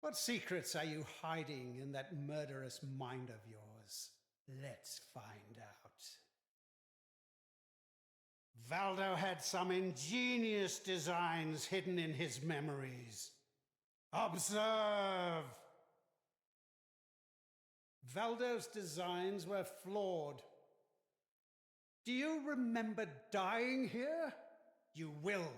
What secrets are you hiding in that murderous mind of yours? Let's find out. Valdo had some ingenious designs hidden in his memories. Observe! Valdo's designs were flawed. Do you remember dying here? You will.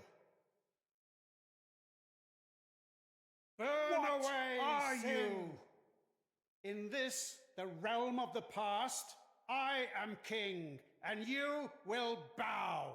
Burn What away, are sin! you? In this, the realm of the past, I am king, and you will bow.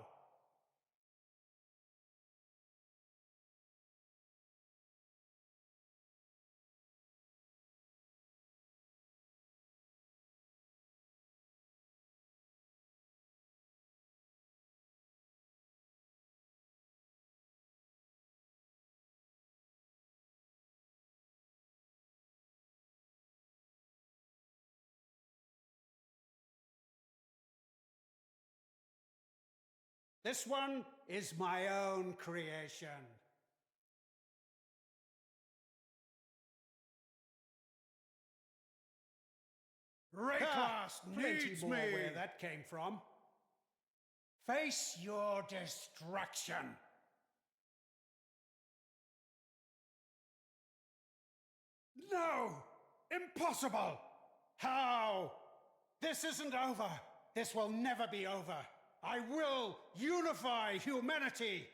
This one is my own creation. Raycast Plenty needs more me. where that came from. Face your destruction. No! Impossible! How? This isn't over. This will never be over. I will unify humanity.